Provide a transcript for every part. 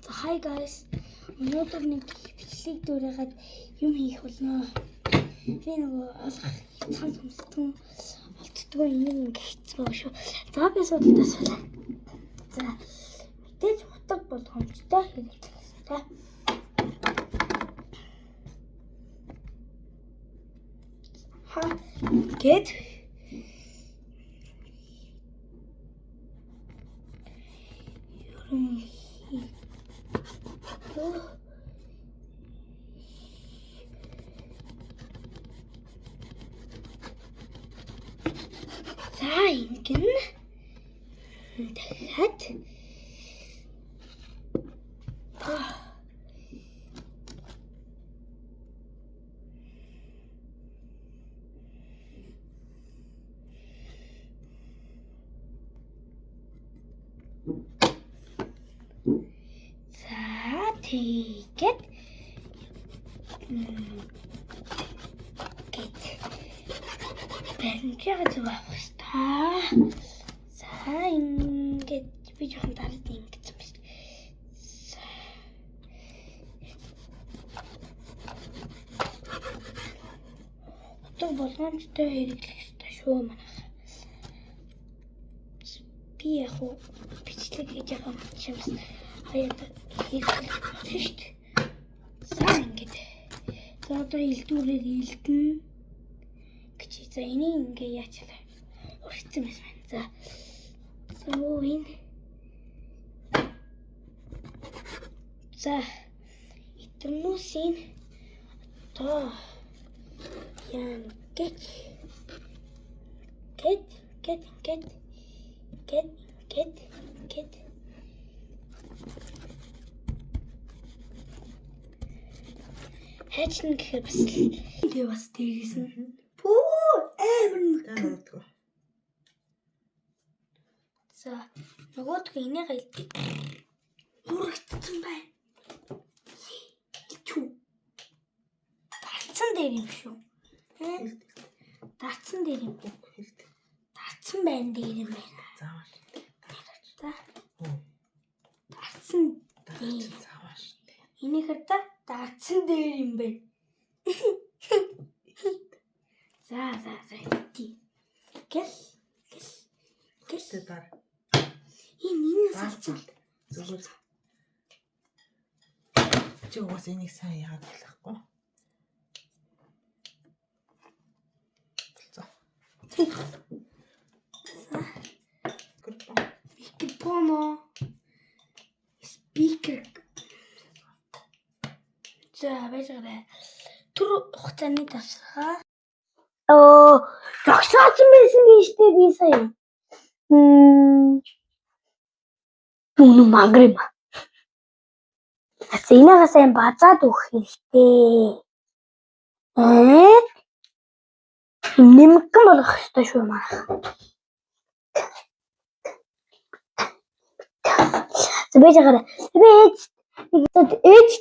Hi guys. Өнөөдөр нэг бичлэг дүүрээд юм хийх болно. Би нөгөө олох цаан хүмстэн олддгүй юм гихцгүй шүү. За би судалдаа суулаа. За мэдээж утга болгоомжтой хэрэгтэй. Гэт за ингэн дахиад тэгээд баримтаа зовоох хэрэгтэй. За ингээд би жоохон дараад ингэсэн биш. Утга болгоомжтой хэрэглэх хэрэгтэй шүү манайх. Би яг бичлэг хийж байгаа юм шиг хаяад хийх шүү дээ. За ингээд. За одоо илдүүрээр илдэн гэж. За энийг ингээ яачлаа. Урьдсан байна. За. Энэ. За. Итэмүсийн одоо яан гэж. Гэт. Хайчна гэхээр бас тэгээ бас дээрээс нь амар мэдгүй. За нөгөөдгөө энийг илдэг. Урагдсан байна. Чүү. Дарцсан дээр юм шүү. Дарцсан дээр юм. Дарцсан байна дээр юм байна. Заавал. За. Дарцсан. Заавал шүү дээ. Энийхэр дарцсан дээр юм байна. За. Гэл. Дар. Энэ салцсан. Зүгээр. Чи уус энийг сайн яагаад болохгүй? За. Микрофон. Спикер. За баярлалаа. Түр хугацааны давсгаа. Зогсоосон байсан биш үү би сая. Нүн мангрэм. Энийг сайн базаад өгөх хэрэгтэй. Нэмгэн болох хэрэгтэй шүү маа. Зөвхөн ээж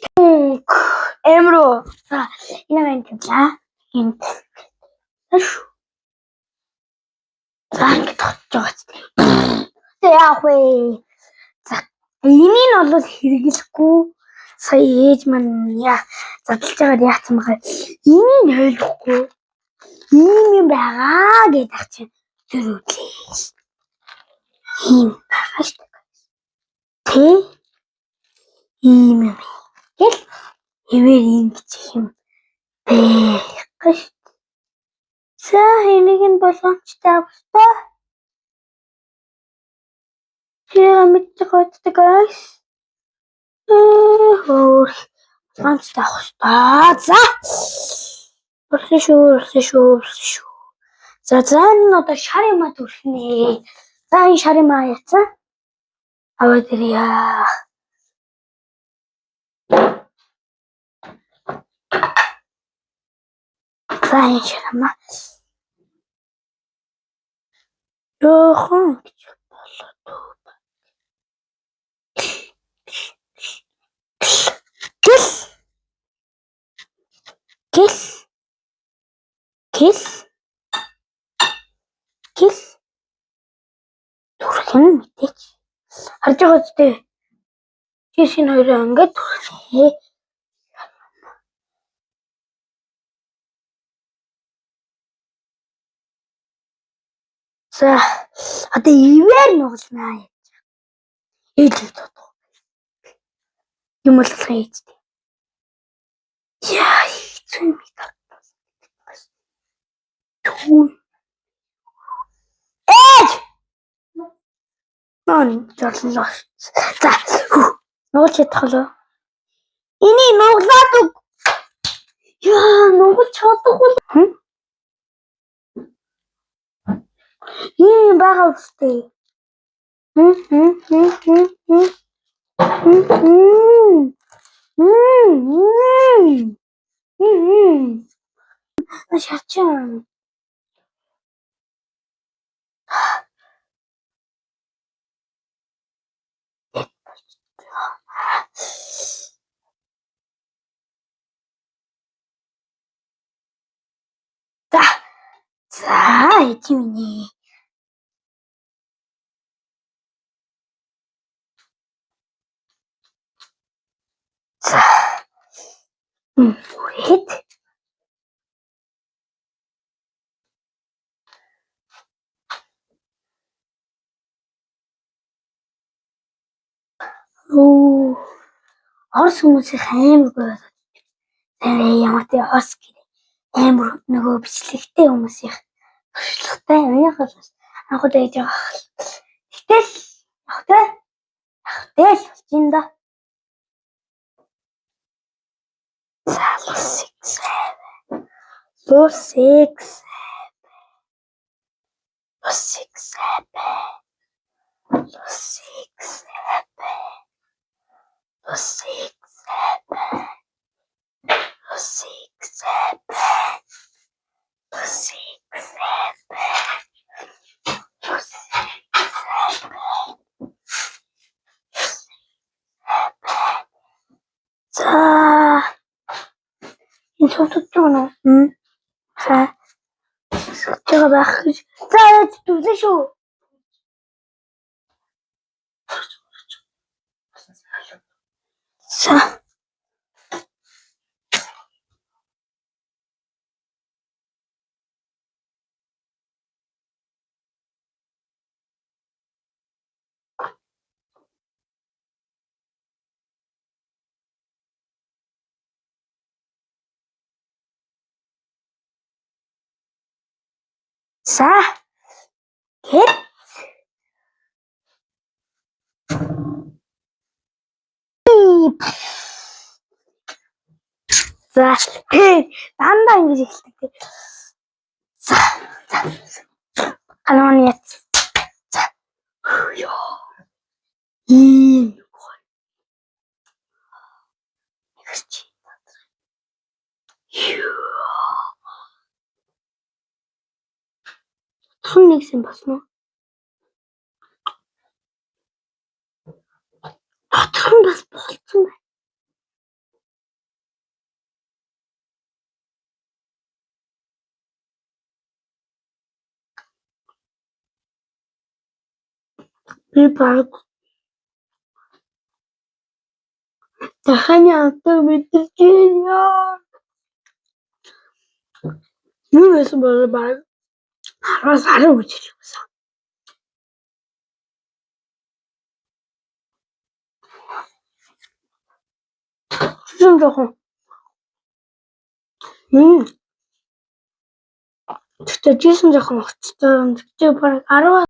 эмро. За энэ юм за. Энд. За ингэ тогтож байгаа. Яах вэ? За энийг нь бол хэрэглэхгүй. Сая ээж маань задлж байгаад яасан баха. Энийг ойлгохгүй. Ийм байгаа гэдэг чинь зөрүүлээ. Ийм байгаа шүү дээ. Ийм юм. Гэл хэвээр ингэж юм байх шүү. За энийг нь болгоомжтой авахгүй. Яа мэдчихвээ guys. Болгоомжтой авах. За. Урсан шүү. За энэ одоо шаримаа төрхнээ. За энэ шаримаа яцсан. Аваад ирье. За энэ шаримаа. Жохон гэж болоод. Гэл түрхэн мэдээч харж байгаа зү Чиш энэ хоёроо ингээд түрлээ. За одоо ивэр нугалнаа. Ээлжид тоо. Юм л хийж. Яа, хэцүү юм даа. Ээж! Нон жорлоо. За, нуулж чадхлаа. Энийг нуглаад үг. Яа, нугалж чадахгүй. Бага үстэй. Шарчаа. За, эдимний. За. Хэд? Орос хүмүүсийн амар гоё. Ямар тэ орос гэх амар нөгөө бичлэгтэй хүмүүсийн туршлагатай аяхаас анхуд ээж байгаа. Гэтэл ахтай болж юм да. За энэ цогцож байна уу? За. Цогцож байх гэж. За, түлээ шүү. За. За. Хэд? За. Дандаа ингэж эхэлдэг. За. Канон яц. За. Ёо. Гой. Нэгэрч. Хэн нэгсэн басна уу? Дотор нь бас болцсон байна. Би баг даханы автог мэдэрч яа. Юу байсан бол баг хараас арай үжиж өгсөн. Жин жоохон. Тэгтээ жисэн жоохон уцтай. Тэгтээ баг 10